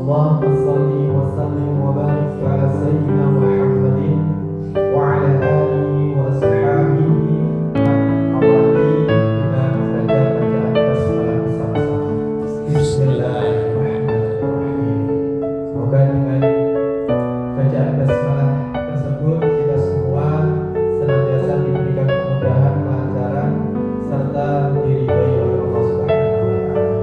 Allahumma salli wa sallim wa barik ala sayyidina Muhammadin wa ala alihi wa ashabihi. Awali dengan bacaan basmalah bersama-sama. Bismillahirrahmanirrahim. Semoga dengan bacaan basmalah tersebut kita semua senantiasa diberikan kemudahan, kelancaran serta diridhai oleh Allah Subhanahu wa taala.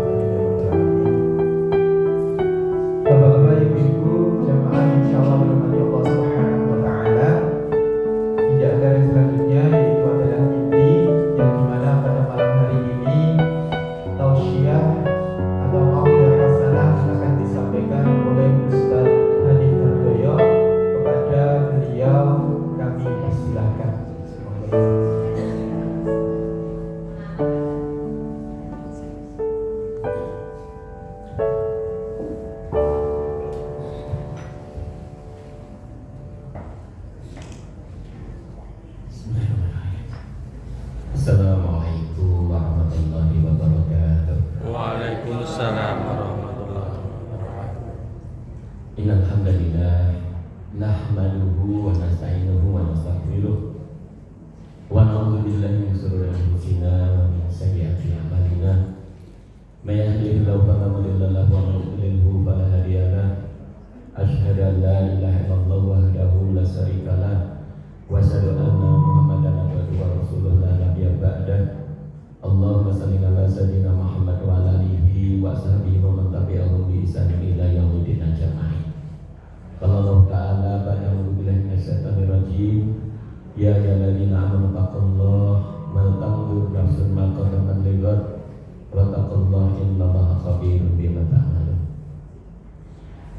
Bapak-bapak, ibu-ibu, jamaah insyaallah berahmati Allah Subhanahu wa taala. Injak dari selanjutnya yaitu adalah inti yang dimana pada malam hari ini tausiah atau mau'izah hasanah akan disampaikan oleh Ustaz Hanif Handoyo. Kepada beliau kami persilahkan. Assalamualaikum warahmatullahi wabarakatuh. Waalaikumsalam warahmatullahi wabarakatuh. Innal hamdalillah nahmaduhu wa nasta'inuhu wa nastaghfiruh wa na'udzu billahi min shururi anfusina wa min sayyiati a'malina. May yahdihillahu fala mudilla lahu wa may yudlilhu fala hadiya lahu. Asyhadu an la ilaha illallah wahdahu la syarika lahu wa asyhadu anna Muhammadan abduhu wa rasuluhu la nabiyya ba'dahu. Allahumma shalli ala sayyidina Muhammad wa ala alihi wa sahbihi wa man tabi'ahum bi ihsan ila yaumil ajma'in. Qala Allah ta'ala ba'da billahi minasyaitonir rajim. Ya ayyuhalladzina amanu taqullaha wa tanzur nafsun ma qaddamat lighad wa taqullaha innallaha khabirun bima ta'malun.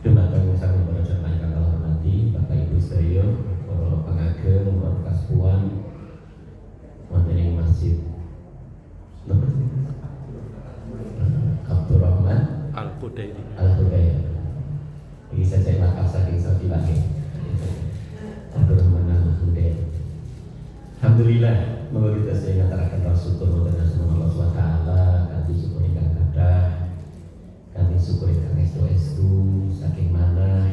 Dumateng sang Praja ingkang kula hormati Bapak Ibu sedaya, para pangagem, para kasuwan wonten ing masjid Abdurrahman Al-Qudairi. Al-Hudairah. Ini saya maaf saking Saudi lagi. Abdurrahman Al-Hudairah. Alhamdulillah, monggo kita saya ngataraken syukur wonten Allah SWT. Kanthi syukur ingkang kathah, kanthi syukur ingkang estu-estu saking manah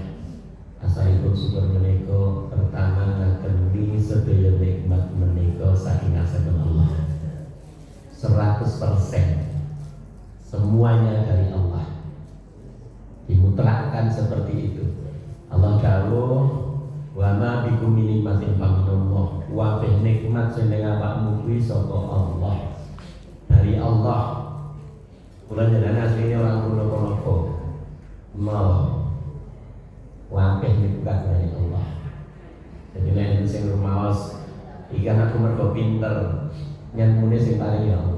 asalipun syukur menika pertama ngakeni sedaya nikmat menika saking asalipun Allah. 100% semuanya dari Allah, dimutlakkan seperti itu. Allah dawuh wa ma bikum min nikmatin faminallah, wa bi nikmat sing ning awakmu kuwi saka Allah, dari Allah. Kula jenengan asline ora ngono-ngono mau wabeh niku dari Allah. Jadi nek sing rumaos ikan aku mergo pinter nyamune sing paling ya Allah.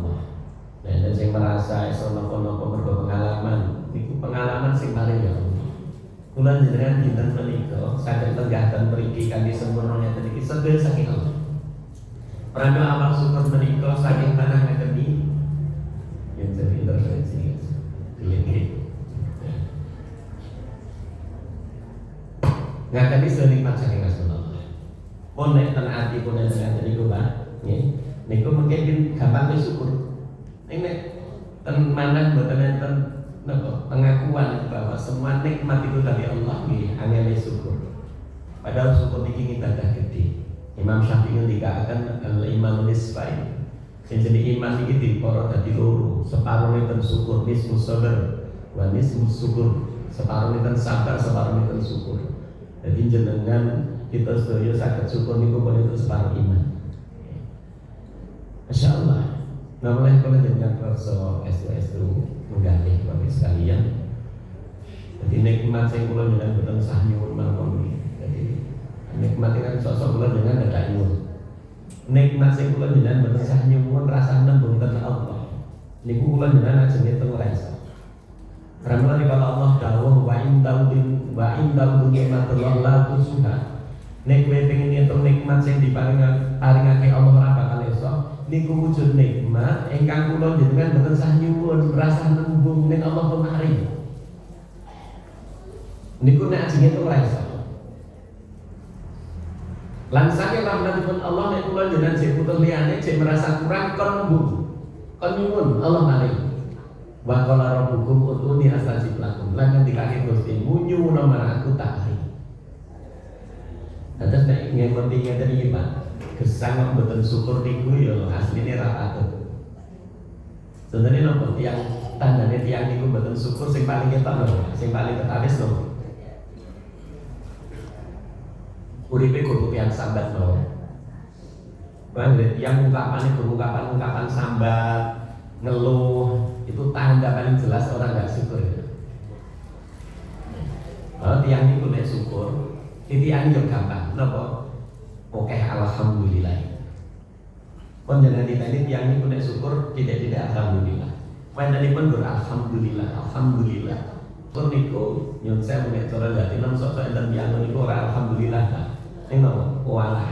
Dan sing merasa iso napa-napa mergo pengalaman, niku pengalaman sing paling ya Allah. Kula jenengan dinten menika saged tenggahken mriki kanthi sempurna ngeten iki sedaya saking Allah. Prana amal syukur menika saking manah ngakeni yen jadi intervensi. Ngakeni senikmat saking Rasulullah. Pun nek ten ati pun enten niku Pak, nggih. Niku mungkin gampang syukur. Nek ten manah mboten enten napa pengakuan bahwa semua nikmat itu dari Allah nggih, angel syukur. Padahal syukur niki ibadah gede. Imam Syafi'i dikatakan al-iman nisfain. Sing jenenge iman iki dipara dadi loro. Separuh enten syukur, nisfu sabr, wa nisfu syukur. Separuh enten sabar, separuh enten syukur. Jadi jenengan kita sedaya saged syukur niku punika separuh iman. Masyaallah. Namanya kalau dengan kerso S2 menggalih bagi sekalian. Jadi nikmat saya kula dengan betul sah nyuwun mawon. Jadi nikmat kan sosok kula dengan ada nyuwun. Nikmat saya kula dengan betul sah nyuwun rasa nembung ten Allah. Niku kula dengan ajenge teng rasa. Karena kalau Allah dawuh wa indal nikmatullah la tusuha. Nek kowe pengen ngitung nikmat sing diparingake Allah ora bakal iso. Niku wujud nikmat ingkang kula jenengan mboten sah nyuwun rasa nembung ning Allah kemari. Niku nek ajeng itu ora iso. Lan saking rahmatipun Allah nek kula jenengan sing putus liyane sing merasa kurang kon nembung. Kon nyuwun Allah mari. Wa qala rabbukum ud'uni astajib lakum. Lan ngendikake Gusti munyu nomor aku tak hari. Terus nek ngerti ngeten iki Pak, gesang kok mboten syukur niku ya asline ra patut. Sebenarnya nopo tiang tandane tiang niku mboten syukur sing paling ketok lho, sing paling ketawis lho. Uripe kudu pian sambat lho. Bang, yang ungkapan sambat, ngeluh, itu tanda paling jelas orang nggak syukur. Kalau tiang niku nek syukur, titian yo gampang, napa? Oke, alhamdulillah. Panjenengan ditanya tiang niku nek syukur tidak alhamdulillah. Panjenengan gur alhamdulillah. Tur niku nyun sewu nek cara latihan sok-sok enten tiang niku ora alhamdulillah. Ning napa? Walah.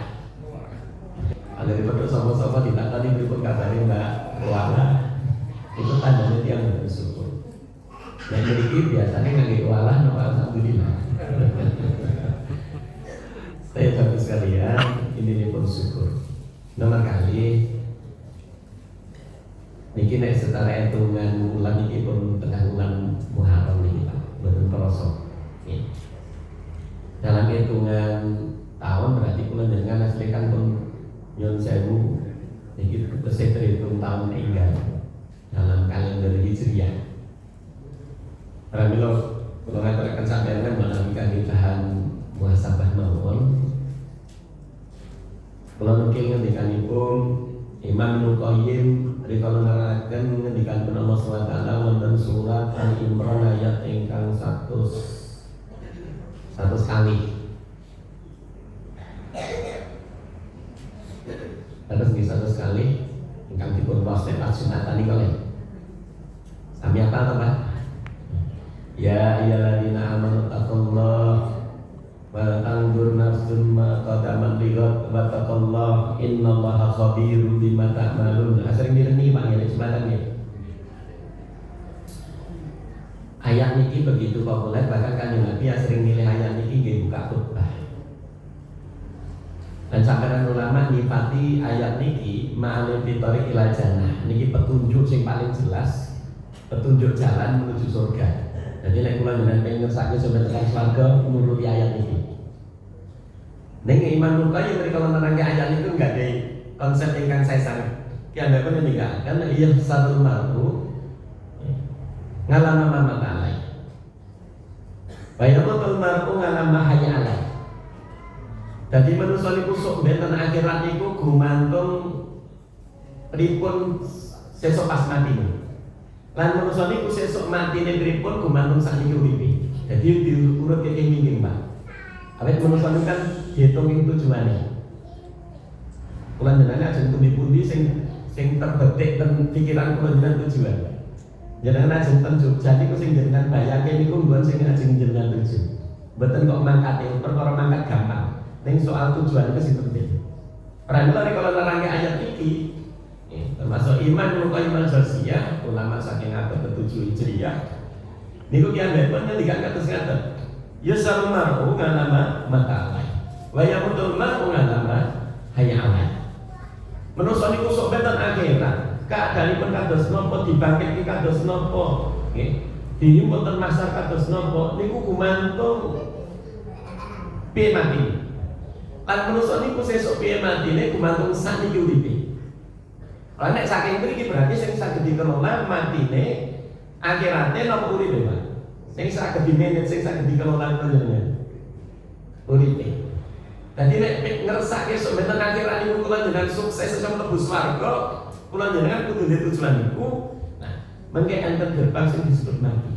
Ada di pondok sama-sama ditakoni pripun kabare Mbak? Walah. Itu tandanya tiang bersyukur. Yang memiliki biasanya ngangge walah napa alhamdulillah. Saya tahu sekalian, ini pun syukur. Nomor kali niki nek setara hitungan bulan niki pun tengah bulan Muharram niki Pak, betul perosok. Dalam hitungan tahun berarti bulan dengan aslikan pun nyon sewu niki tesih terhitung tahun enggal dalam kalender Hijriah. Alhamdulillah, kalau ngaturaken sampeyan kan menawi kangge bahan muhasabah mawon. Kalau nukil ngendikanipun Imam Ibnu Qayyim rikala neraken ngendikanipun Allah SWT wonten surat Al-Imran ayat ingkang 100 kali. Terus di 100 kali ingkang dipun wasne pas Jumatan niku lho. Sami apa to, Pak? Ya ayyuhalladzina amanu taqullaha wa tanzur nafsum ma qaddamat lighad wa taqullah innallaha khabirum bima ta'malun. Sering direni Pak ya Jumatan ya. Ayat niki begitu populer bahkan Kanjeng Nabi sering milih ayat niki nggih buka khutbah. Dan sampeyan ulama nyifati ayat niki ma'alil fitori ila jannah. Niki petunjuk sing paling jelas, petunjuk jalan menuju surga. Jadi nek kula jenengan pengen ngersake sampeyan tekan swarga nuruti ayat niki. Ning Imam Nuqayyim rikala nerangke ayat niku enggak ada konsep ingkang saya sangat. Ki andhaipun nika kan iya sarul mar'u ngalama mama ta'ala. Bayatul mar'u ngalama hayya ala. Dadi manusa niku sok benten akhirat niku gumantung pripun sesuk pas mati. Lan manusa niku sesuk matine pripun gumantung sakniki uripe. Dadi diurut kene mingking, Pak. Awet manusa niku kan diitung ing tujuane. Kula jenengan ajeng pundi-pundi sing terbetik ten pikiran kula jenengan tujuan. Jenengan ajeng ten Jogja niku sing jenengan bayangke niku nggon sing ajeng jenengan tuju. Mboten kok mangkate, perkara mangkat gampang. Ning soal tujuan itu sing penting. Pramila kalau nerangke ayat iki termasuk Imam Ibnu Qayyim al-Jauziyah, ulama saking abad ke-7 Hijriah. Niku ki andhaipun ngendikan kados ngaten. Yusal mar'u ngalama mata'ala. Wa yamutul mar'u ngalama haya'ala. Manusa niku sok benten akhirat. Keadaanipun kados napa dibangkitke kados napa? Nggih. Dihimpun ten masar kados napa? Niku gumantung piye mati. Lan manusa niku sesuk piye matine gumantung sakniki uripe. Lah nek saking mriki berarti sing saged dikelola matine akhirate napa uripe, Pak? Sing saged dimanage, sing saged dikelola panjenengan. Uripe. Dadi nek ngersake sok benten akhirat niku kula jenengan sukses sampe mlebu swarga, kula jenengan kudu duwe tujuan niku. Nah, mengke enten gerbang sing disebut mati.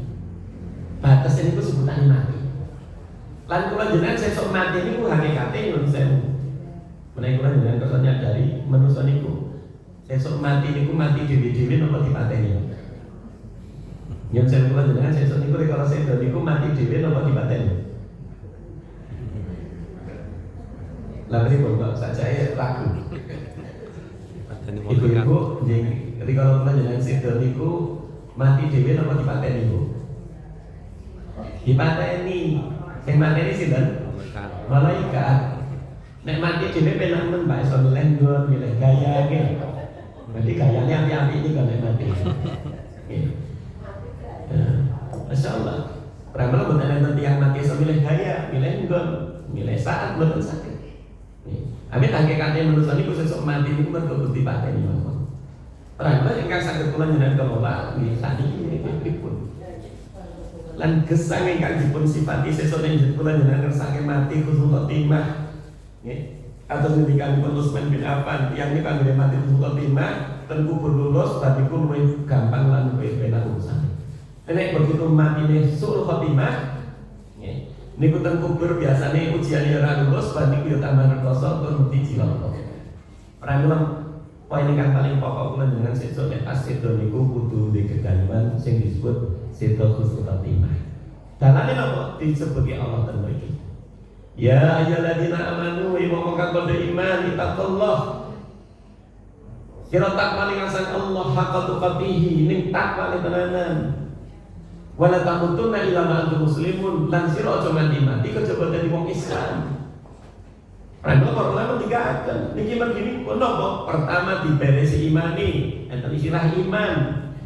Batas niku sebutane mati. Lan kula jenengan sesuk mati niku hakikate nyuwun sewu. Menawi kula jenengan kersa nyadari manusa niku sesuk mati niku mati dhewe-dhewe napa dipateni. Nyuwun sewu kula jenengan sesuk niku rikala sedo niku mati dhewe napa dipateni. Lah pripun kok sajae ragu. Ibu-ibu nggih rikala kula jenengan sedo niku mati dhewe napa dipateni, Bu? Dipateni. Sing mateni sinten? Malaikat. Nek mati dhewe penak men Pak iso milih nggon, milih gaya nggih. Berarti gayane api-api iki kan nek mati. Nggih. Masya Allah. Pramila bukan ada yang mati semilih gaya, milih nggon, milih saat bukan sakit. Amin tangke katanya menurut saya sesuk mati ini mergo bukti pateni mawon. Pramila ingkang saged kula njenengan kelola nggih sakniki pripun. Lan gesang ingkang dipun sifati sesuk ing kula njenengan kersake mati husnul khotimah. Nggih. Atau ngendikanipun Utsman bin Affan, tiyang niku anggere mati husnul khotimah, ten kubur lulus bariku luwih gampang lan luwih penak urusane. Nek begitu matine suul khotimah, nggih. Niku ten kubur biasane ujiane ora lulus, bariku yo tambah rekoso tur mesti cilaka. Pramila poin ingkang paling pokok kula njenengan sesuk nek pas sedo niku kudu duwe gegayuhan sing disebut sedo husnul khotimah. Dalane napa disebut Allah ten mriki. Ya ayyuhalladzina amanu wa wong kang padha iman ittaqullah. Sira takwa ning ngasan Allah haqqa tuqatih ning takwa tenanan. Wala tamutunna illa wa antum muslimun. Lan sira aja mati kejaba dadi wong Islam. Pramila para ulama dikatakan niki begini napa? Pertama diberesi imani, enten istilah iman.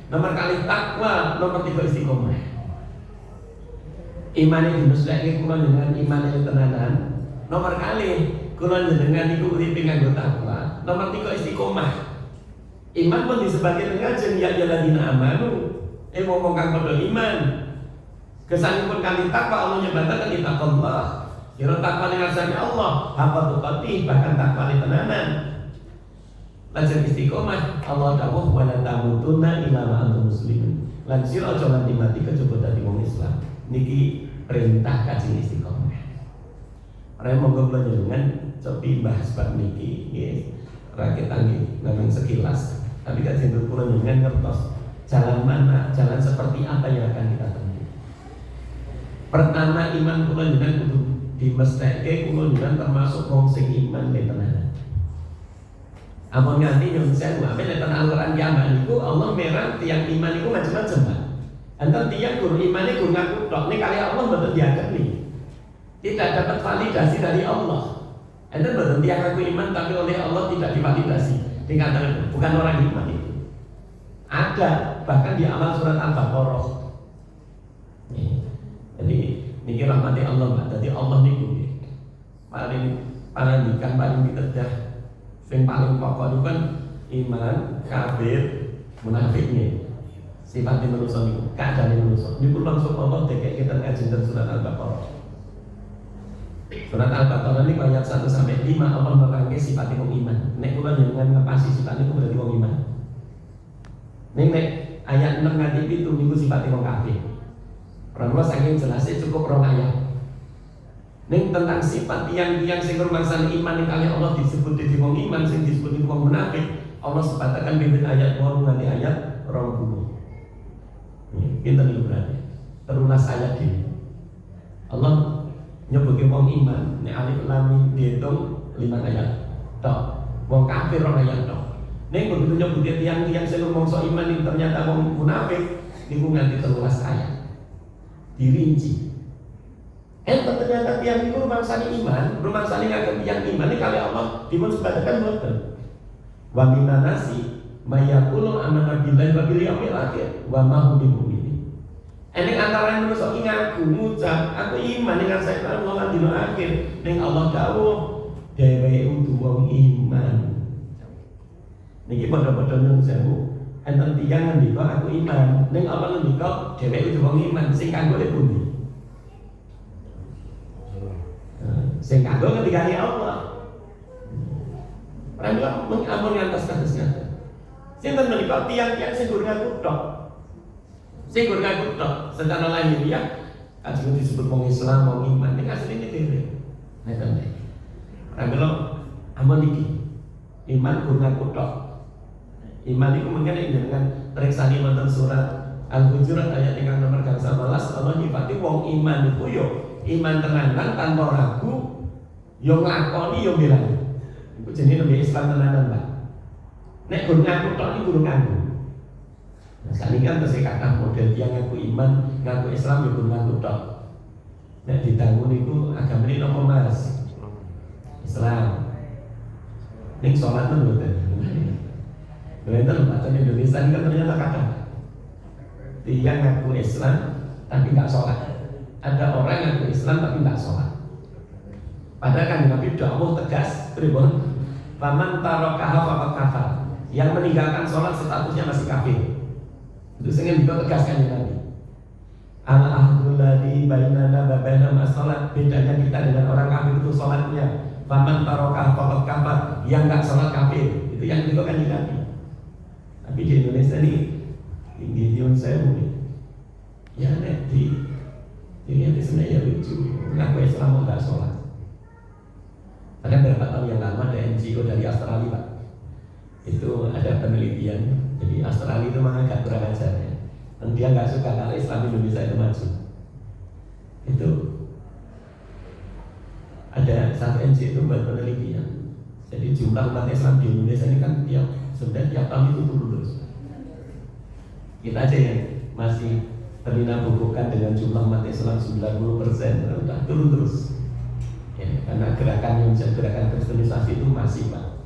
Nomor kali takwa, nomor 3 istiqomah. Iman yang dimusnahkan kula dengan iman yang tenanan. Nomor kali kula dengan iku uripe nganggo takwa. Nomor 3 istiqomah. Iman pun disebutkan dengan jeneng ya alladzina amanu. Wong kang padha iman. Kesanipun kali takwa Allah nyebataken ittaqullah. Kira takwa ning ngarsane Allah, haqqa tuqatih bahkan takwa tenanan. Lajeng istiqomah Allah dawuh wala tamutunna illa wa antum muslimun. Lan sira aja nganti mati kejaba dadi wong Islam. Niki perintah kaji istiqomah. Ora monggo kula njenengan cobi bahas bab niki nggih. Ora ketangi namung sekilas, tapi kaji kula njenengan ngertos jalan mana, jalan seperti apa yang akan kita tempuh. Pertama iman kula njenengan kudu dimesteke kula njenengan termasuk wong sing iman tenanan. Amun nganti nyun sewu amen nek Al-Qur'an kiamat niku Allah merang tiyang iman niku macam-macam, Pak. Antar tiang guru iman ini guru ngaku tok ini kali Allah betul diakui, tidak dapat validasi dari Allah. Antar betul tiang ngaku iman tapi oleh Allah tidak divalidasi. Dikatakan bukan orang iman itu. Ada bahkan di amal surat Al-Baqarah. Jadi ini rahmati Allah, Pak. Jadi Allah niku paling paling diterdah. Yang paling pokok itu kan iman, kafir, munafiknya. Sifatnya manusia ini, keadaan manusia. Ini pun langsung Allah dekek kita ngaji dari surat Al-Baqarah. Surat Al-Baqarah ini ayat 1-5 Allah merangkai sifatnya wong iman. Nek kula jangan ngepasi sifatnya itu berarti wong iman. Nek ayat 6 nganti itu niku sifatnya wong kafir. Orang saking jelasnya cukup rong ayat. Nek tentang sifat yang sing rumangsane iman yang kali Allah disebut di wong iman, sing disebut di wong munafik. Allah sebatakan bibit ayat 8 nganti ayat 20. Kita nih berarti terulas ayat ini Allah nyebut wong iman nek alif lam mim dihitung 5 ayat tok wong kafir 2 ayat tok nek begitu nyebut tiang-tiang sing mongso iman ini ternyata wong munafik niku nganti terulas ayat dirinci ternyata tiang niku rumangsane iman rumangsane ngagem tiang iman iki kali Allah dipun sebataken mboten wa minanasi mayaqulu amanna billahi wa bil yaumil akhir wa ma hum bimu'minin. Ene antara manusa iki ngaku ngucap aku iman dengan saya Allah lan dina akhir ning Allah dawuh dheweke kudu wong iman. Niki padha-padha nyuwun sewu. Enten tiyang ngendika aku iman ning Allah ngendika dheweke kudu wong iman sing kanggo pundi? Sing kanggo ngendikane Allah. Pramila mengampun atas kasusnya. Sinten menika tiang-tiang sing gur ngaku tok. Sing gur ngaku tok secara lahiriah ajeng disebut wong Islam, wong iman ning asline dhewe. Neten iki. Pramila amun iki iman gur ngaku tok. Iman iku mungkin dengan reksani wonten surat Al-Hujurat ayat ingkang nomor 11 Allah nyifati wong iman iku yo iman tenanan tanpa ragu yo nglakoni yo mbelani. Iku jenenge nembe Islam tenanan, Pak. Nek gur ngaku tok iki guru ngaku. Nah, sakniki kan tesih kathah model tiyang ngaku iman, ngaku Islam ya gur ngaku tok. Nek didangu niku agamane napa Mas? Islam. Ning salat men mboten. Lha Indonesia ini kan ternyata kathah. Tiyang ngaku Islam tapi nggak sholat. Ada orang yang Islam tapi nggak sholat. Padahal kan Nabi dawuh tegas, pripun? Faman tarakaha faqad kafar. Yang meninggalkan sholat statusnya masih kafir. Itu sehingga juga tegas kan Nabi. Al-ahdul ladzi bainana wa bainahum as-shalat. Bedanya kita dengan orang kafir itu sholatnya. Faman tarakaha faqad kafar. Yang nggak sholat kafir. Itu yang juga kan Nabi. Tapi di Indonesia ini tinggi nyun sewu nih. Ya nek ini sebenarnya lucu. Ngaku Islam nggak sholat. Ada beberapa tahun yang lama ada NGO dari Australia Pak. Itu ada penelitian. Jadi Australia itu memang agak kurang ajar ya. Dan dia nggak suka kalau Islam Indonesia itu maju. Itu ada satu NGO itu buat penelitian. Jadi jumlah umat Islam di Indonesia ini kan tiap tahun itu turun terus. Kita aja yang masih terlina-bukukan dengan jumlah umat Islam 90%, udah turun terus. Ya, karena gerakan kristenisasi itu masif Pak.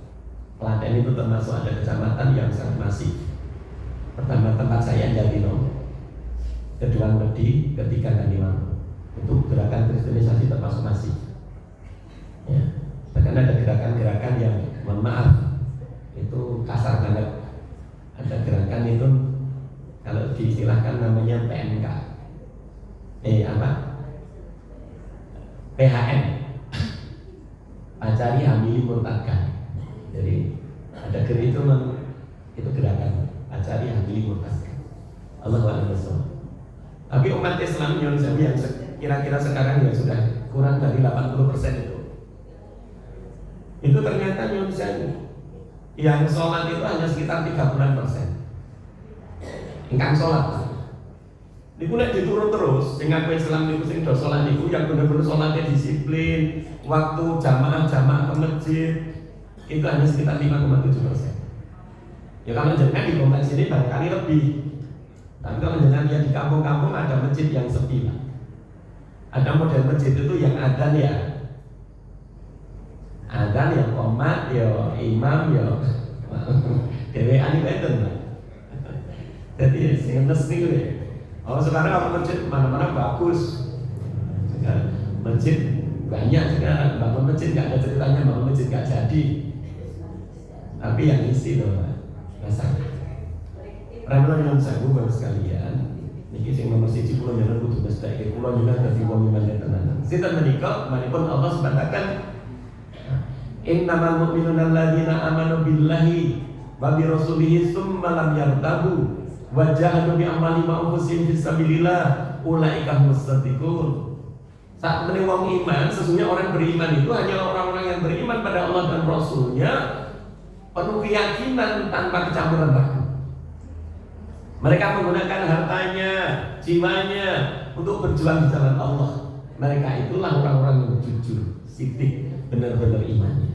Klaten itu termasuk ada kecamatan yang sangat masif. Pertama tempat saya Jatino, kedua Wedi, ketiga Kaniwang. Untuk gerakan kristenisasi termasuk masif. Ya, bahkan ada gerakan-gerakan yang mohon maaf itu kasar banget. Ada gerakan itu kalau diistilahkan namanya PMK. PHM. Pacari hamili murtadkan. Jadi ada itu gerakan pacari hamili murtadkan. Allahu Akbar. Tapi umat Islam yang kira-kira sekarang ya sudah kurang dari 80% itu. Itu ternyata yang sholat itu hanya sekitar 30%. Ingkang sholat. Niku nek diturun terus, sing ngaku Islam niku sing do sholat niku yang bener-bener sholatnya disiplin, waktu jamaah ke masjid itu hanya sekitar 5,7%. Ya kalau jenengan di kompleks ini barangkali lebih. Tapi kalau jenengan lihat di kampung-kampung ada masjid yang sepi Pak. Ada model masjid itu yang adzan ya. Adzan yang qomat ya imam ya dhewean itu Pak. Jadi sing nges niku ya. Oh sekarang kalau masjid mana-mana bagus. Masjid banyak sekarang, bangun masjid nggak ada ceritanya bangun masjid nggak jadi. Tapi yang isi loh, masalah. Ramalan yang saya baru sekalian. Niki sing nomor 1 pulau jalan kudu mesti pulau juga dari wong iman dan tenan. Sinten menika manipun Allah sebatakan innamal mu'minuna alladzina amanu billahi wa bi rasulihi tsumma lam yartabu wa jahadu bi amali ma'ufusihim fisabilillah ulaika musaddiqun. Saat menit wong iman, sesungguhnya orang beriman itu hanya orang-orang yang beriman pada Allah dan Rasulnya, penuh keyakinan tanpa kecampuran ragu. Mereka menggunakan hartanya, jiwanya untuk berjuang di jalan Allah. Mereka itulah orang-orang yang jujur, sidik, benar-benar imannya.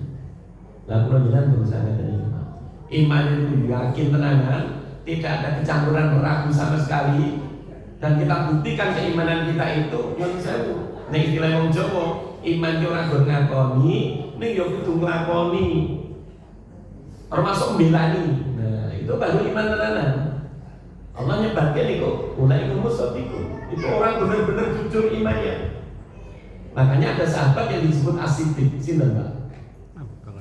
Lah kula jenengan berusaha ngeten iki. Iman itu yakin tenanan, tidak ada kecampuran ragu sama sekali, dan kita buktikan keimanan kita itu nyuwun sewu. Nek istilah wong Jawa, iman yo ora nggo ngakoni, ning yo kudu nglakoni. Termasuk mbelani. Nah, itu baru iman tenanan. Allah nyebutkan itu, ulai musaddiqun. Itu orang benar-benar jujur imannya. Makanya ada sahabat yang disebut As-Siddiq, sinten Pak?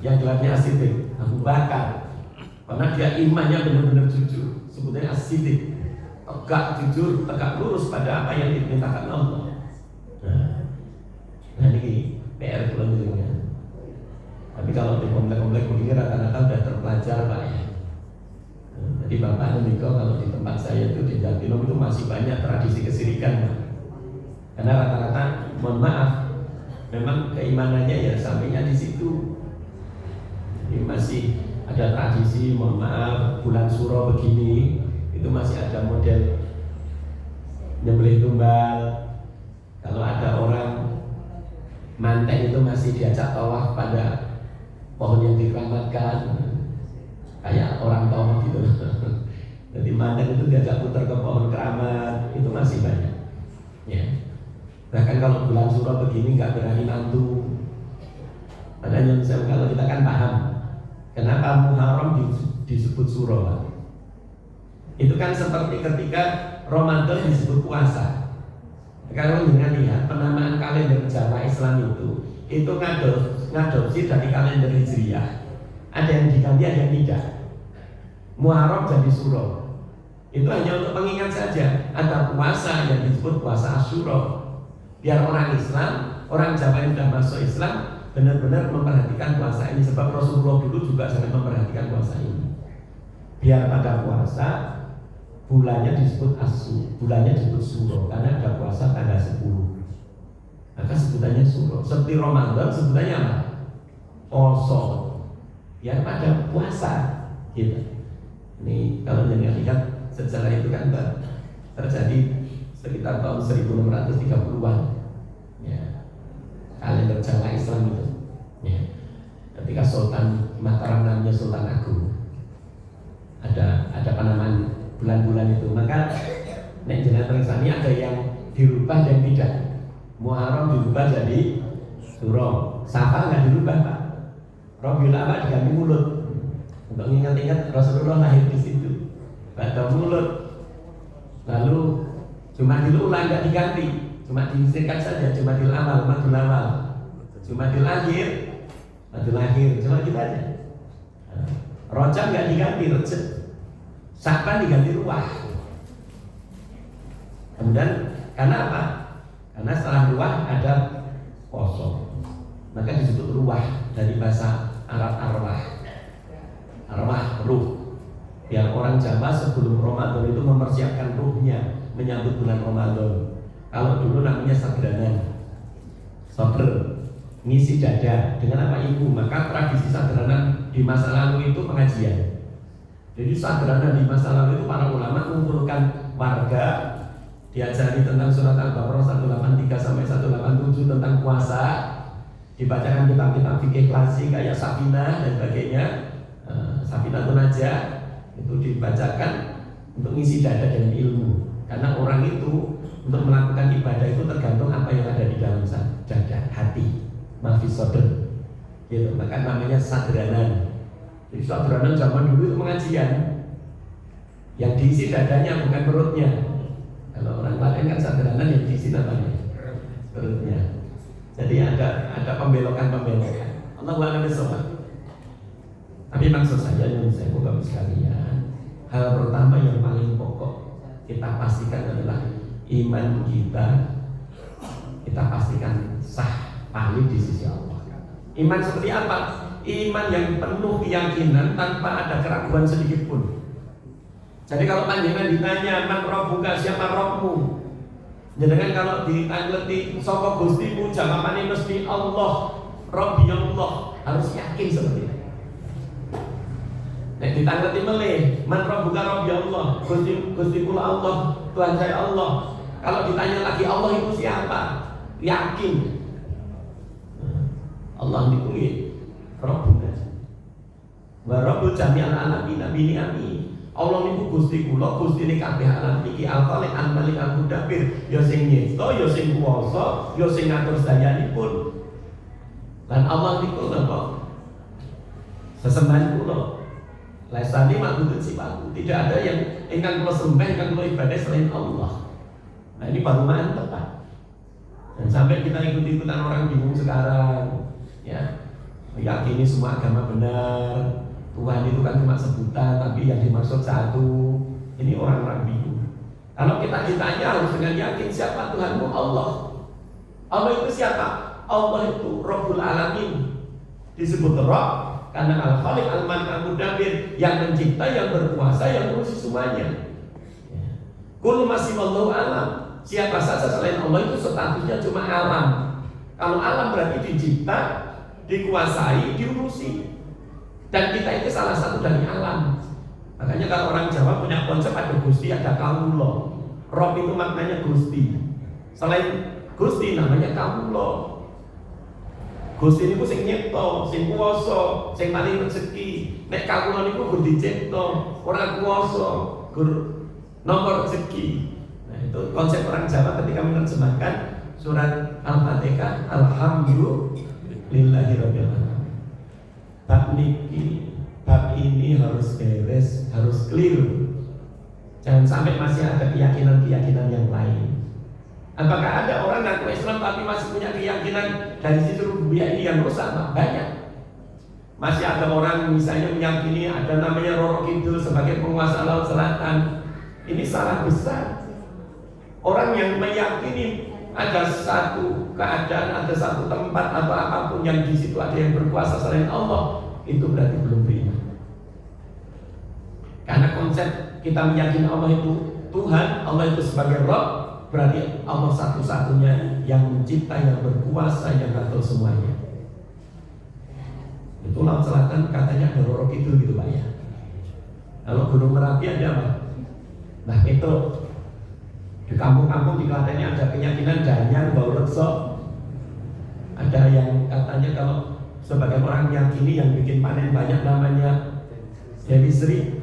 Yang gelarnya As-Siddiq, Abu Bakar. Karena dia imannya benar-benar jujur. Sebutnya As-Siddiq. Tegak jujur, tegak lurus pada apa yang diperintahkan Allah. Nah ini PR pulang dulunya. Tapi kalau di komplek-komplek begini rata-rata sudah terpelajar Pak ya. Jadi Bapak Niko kalau di tempat saya itu di Jatino itu masih banyak tradisi kesirikan Pak. Karena rata-rata mohon maaf memang keimanannya ya sampainya di situ. Jadi masih ada tradisi mohon maaf bulan suro begini itu masih ada model nyembelih tumbal. Kalau ada orang manten itu masih diajak tawaf pada pohon yang dikeramatkan, kayak orang tawaf gitu. Jadi manten itu diajak putar ke pohon keramat, itu masih banyak. Ya. Bahkan kalau bulan suro begini nggak berani mantu. Padahal kalau kita kan paham, kenapa Muharram disebut suro? Itu kan seperti ketika Ramadan disebut puasa. Kalau dengan lihat penamaan kalender Jawa Islam itu ngadopsi dari kalender Hijriah. Ada yang diganti, ada yang tidak. Muharram jadi Suro. Itu hanya untuk pengingat saja. Ada puasa yang disebut puasa Asyura. Biar orang Islam, orang Jawa yang sudah masuk Islam benar-benar memperhatikan puasa ini. Sebab Rasulullah dulu juga sangat memperhatikan puasa ini. Biar pada puasa bulannya disebut bulannya disebut Suro karena ada puasa tanggal 10. Maka sebutannya Suro. Seperti Ramadan sebutannya apa? Poso. Biar pada puasa gitu. Ini kalau jangan lihat sejarah itu kan terjadi sekitar tahun 1630-an ya, kalender Jawa Islam itu ya. Ketika Sultan Mataram namanya Sultan Agung, ada penamaan bulan-bulan itu, maka nek jenengan perisani ada yang dirubah dan tidak. Muharram dirubah jadi Suro, Safar nggak dirubah Pak. Rabiul Awwal diganti Mulut untuk ingat-ingat Rasulullah lahir di situ. Pada Mulut. Lalu Jumadil Ula nggak diganti, cuma disingkat saja Jumadil Awal, Madul Awal, Jumadil Akhir, Madul Akhir, cuma gitu aja. Rojab nggak diganti, Rejab. Sya'ban diganti Ruwah. Kemudian karena apa? Karena setelah Ruwah ada Poso, maka disebut Ruwah dari bahasa Arab Arwah. Arwah, ruh. Yang orang Jawa sebelum Ramadan itu mempersiapkan ruhnya menyambut bulan Ramadan. Kalau dulu namanya sadranan, sober, ngisi dada dengan apa ibu. Maka tradisi sadranan di masa lalu itu pengajian. Jadi sadranan di masa lalu itu para ulama mengumpulkan warga, diajari tentang surat Al-Baqarah 183 sampai 187 tentang puasa, dibacakan kitab-kitab fikih klasik kayak Safinah dan sebagainya, Safinah Najah itu dibacakan untuk ngisi dada dan ilmu. Karena orang itu untuk melakukan ibadah itu tergantung apa yang ada di dalam dada, hati, mafis sodr. Gitu. Maka namanya sadranan. Jadi sadranan zaman dulu itu pengajian yang diisi dadanya bukan perutnya. Kalau orang lain kan sadranan yang diisi namanya perutnya. Jadi ada pembelokan-pembelokan. Allah wa'ala bishawab. Tapi maksud saya yang saya buka sekalian, hal pertama yang paling pokok kita pastikan adalah iman kita pastikan sah, valid di sisi Allah. Iman seperti apa? Iman yang penuh keyakinan tanpa ada keraguan sedikit pun. Jadi kalau panjenengan ditanya man rabbuka, siapa Rabbmu? Jangan kalau ditanya sapa Gustimu, jawabannya mesti Allah, Rabbi Allah. Harus yakin seperti itu. Nek ditangkleti melih, man rabbuka Rabbi Allah, Gusti kula Allah, Tuhan saya Allah. Kalau ditanya lagi Allah itu siapa? Yakin. Allah itu Rabbuna. Wa Rabbul jami'al alamin nabi amin. Allah niku Gusti kula, Gustine kabeh alam iki al-Khaliq al-Malik al-Mudabbir, ya sing nyipta, ya sing kuwasa, ya sing ngatur sedayanipun. Lan Allah niku napa? Sesembahan kula. Laisani ma'budun siwaku. Tidak ada yang ingkang kula sembah, ingkang kula ibadah selain Allah. Nah ini baru mantap Pak. Dan sampai kita ikut-ikutan orang bingung sekarang, ya meyakini semua agama benar. Tuhan itu kan cuma sebutan, tapi yang dimaksud satu. Ini orang-orang bingung. Kalau kita ditanya harus dengan yakin siapa Tuhanmu? Allah. Allah itu siapa? Allah itu Rabbul Alamin. Disebut Rabb karena Al-Khaliq Al-Malik Al-Mudabbir, yang mencipta, yang berkuasa, yang ngurusi semuanya. Kullu masih wallahu alam. Siapa saja selain Allah itu statusnya cuma alam. Kalau alam berarti dicipta, dikuasai, diurusi. Dan kita itu salah satu dari alam. Makanya kalau orang Jawa punya konsep ada Gusti, ada Kawula. Rob itu maknanya Gusti. Selain Gusti namanya Kawula. Gusti niku sing nyipta, sing kuwasa, sing paling rezeki. Nek kawula niku gur dicipta, ora kuwasa, gur nampa rezeki. Nah, itu konsep orang Jawa ketika menerjemahkan surat Al-Fatihah, alhamdulillahirabbil alamin. Bab ini harus beres, harus clear. Jangan sampai masih ada keyakinan-keyakinan yang lain. Apakah ada orang ngaku Islam tapi masih punya keyakinan dari sisi rububiyah ini yang rusak? Banyak. Masih ada orang misalnya meyakini ada namanya Roro Kidul sebagai penguasa Laut Selatan. Ini salah besar. Orang yang meyakini ada satu keadaan, ada satu tempat atau apapun yang di situ ada yang berkuasa selain Allah, itu berarti belum beriman. Karena konsep kita meyakini Allah itu Tuhan, Allah itu sebagai Rabb, berarti Allah satu-satunya yang mencipta, yang berkuasa, yang ngatur semuanya. Itu Laut Selatan katanya ada Roro Kidul gitu Pak ya. Kalau Gunung Merapi ada apa? Nah itu di kampung-kampung di Klatennya ada keyakinan Danyang, Bau Rekso. Ada yang katanya kalau sebagai orang meyakini yang bikin panen banyak namanya Dewi Sri.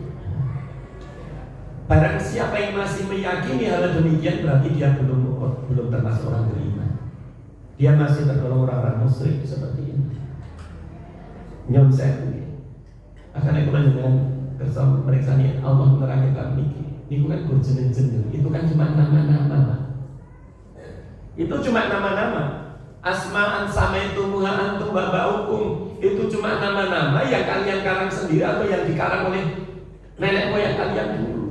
Barang siapa yang masih meyakini hal demikian berarti dia belum termasuk orang beriman. Dia masih tergolong orang-orang musyrik seperti ini. Nyon saya akan aku dengan kersa mereka nih Allah menerangkan kami. Itu kan kurjen-jeneng, itu kan cuma nama-nama. Itu cuma nama-nama. Asma'an sama itu muha'an tumba'ba'ukum. Itu cuma nama-nama yang kalian karang sendiri atau yang dikarang oleh nenek moyang kalian dulu.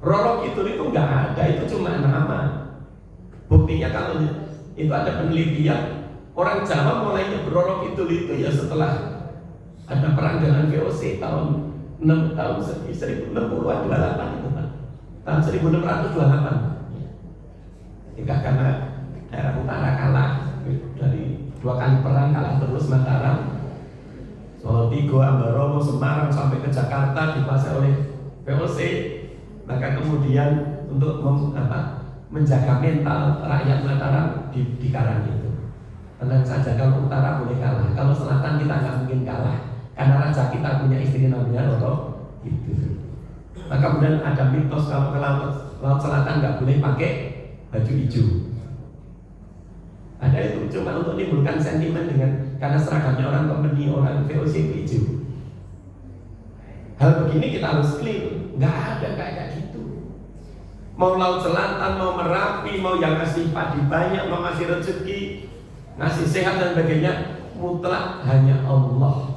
Roro Kidul itu enggak ada, itu cuma nama. Buktinya kalau itu ada penelitian, orang Jawa mulainya berRoro Kidul itu ya setelah ada perang dengan VOC tahun 1060-an 28 itu Pak. Tahun 1628. Ketika karena daerah utara kalah dari 2 kali perang, kalah terus Mataram, Solo Tigo, Ambaromo, Semarang sampai ke Jakarta dikuasai oleh VOC. Maka kemudian untuk menjaga mental rakyat Mataram di Karang itu. Tenang saja, kalau utara boleh kalah, kalau selatan kita nggak mungkin kalah. Karena raja kita punya istri namanya Roro Kidul. Maka kemudian ada mitos kalau ke laut selatan nggak boleh pakai baju hijau. Ada itu cuma untuk menimbulkan sentimen dengan karena seragamnya orang company, orang VOC itu hijau. Hal begini kita harus clear, nggak ada kayak gitu. Mau laut selatan, mau Merapi, mau yang ngasih padi banyak, mau ngasih rezeki, ngasih sehat dan sebagainya, mutlak hanya Allah.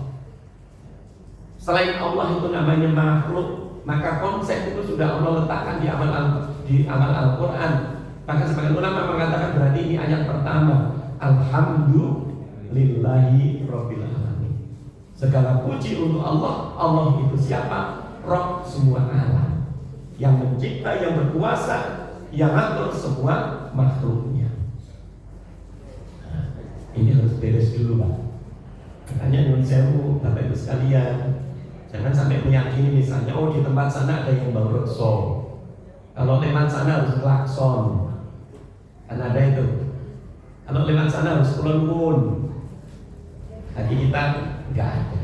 Selain Allah itu namanya makhluk, maka konsep itu sudah Allah letakkan di amal Al-Quran. Maka sebagian ulama mengatakan berarti ini ayat pertama, Alhamdulillahi Rabbil Alamin. Segala puji untuk Allah. Allah itu siapa? Rabb semua alam, yang mencipta, yang berkuasa, yang ngatur semua makhluknya. Nah, ini harus beres dulu Pak. Makanya nyuwun sewu Bapak Ibu sekalian, jangan sampai meyakini misalnya di tempat sana ada yang Bau Rekso, kalau lewat sana harus klakson, kan ada itu. Kalau lewat sana harus kulon-kulon. Hati kita nggak ada.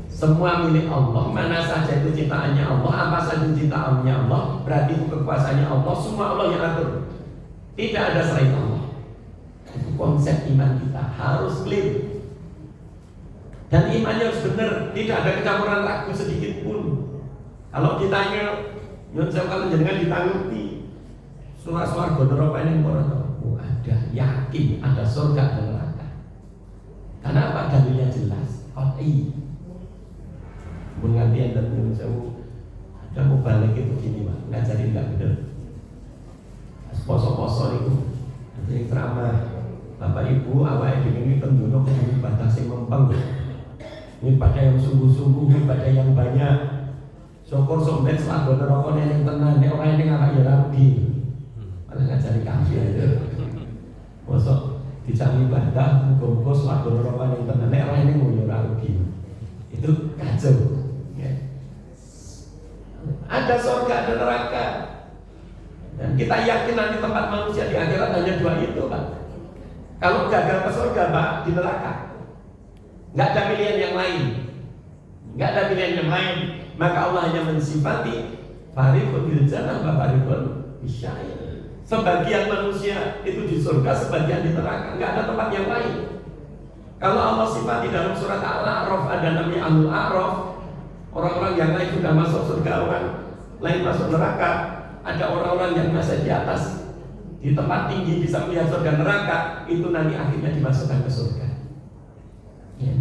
Semua milik Allah, mana saja itu ciptaannya Allah, apa saja ciptaannya Allah, berarti itu kekuasaannya Allah, semua Allah yang atur. Tidak ada selain Allah. Itu konsep iman kita harus clear. Dan imannya harus benar, tidak ada kecampuran ragu sedikit pun. Kalau ditanya, nyun sewu kalau jenengan ditangguti, suara-suara gondoro ini ada, yakin ada surga dan neraka. Karena apa? Dalilnya jelas, qat'i. Menganti dan nyun sewu, ada mau balik itu gini Pak, ngajarin nggak benar. Poso-poso itu, ada yang ceramah, Bapak Ibu, awalnya ini penduduk yang batasi mempeng. Ini pada yang sungguh-sungguh, ini pada yang banyak. Syukur sombet selanggo neraka yang tenang, ini orang ini ngapa ya rabi. Malah ngajari kafir itu. Masuk dicari ibadah, muka-muka selanggo neraka yang tenang, ini orang ini nguyu rabi. Itu kacau. Ya. Ada surga, ada neraka. Dan kita yakin nanti tempat manusia di akhirat hanya 2 itu Pak. Kalau gagal ke surga Pak, di neraka. Nggak ada pilihan yang lain, nggak ada pilihan yang lain. Maka Allah hanya mensifati fariqun bil jannah wa fariqun bisya'ir. Sebagian manusia itu di surga, sebagian di neraka, nggak ada tempat yang lain. Kalau Allah sifati dalam surat Al-A'raf ada namanya Ahlul A'raf, orang-orang yang lain sudah masuk surga, orang lain masuk neraka. Ada orang-orang yang masih di atas di tempat tinggi bisa melihat surga neraka, itu nanti akhirnya dimasukkan ke surga. Ya.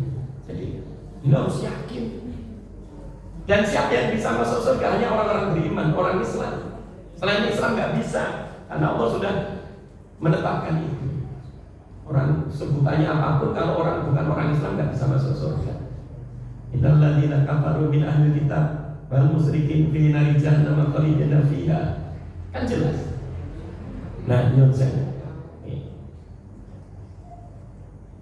Jadi kita harus yakin. Dan siapa yang bisa masuk surga? Hanya orang-orang beriman, orang Islam. Selain Islam nggak bisa, karena Allah sudah menetapkan itu. Orang sebutannya apapun, kalau orang bukan orang Islam nggak bisa masuk surga. Innal ladzina kafaru min ahli kitab wal musyrikin fi nari jahannam khalidina fiha. Kan jelas. Nah, nyuwun sewu.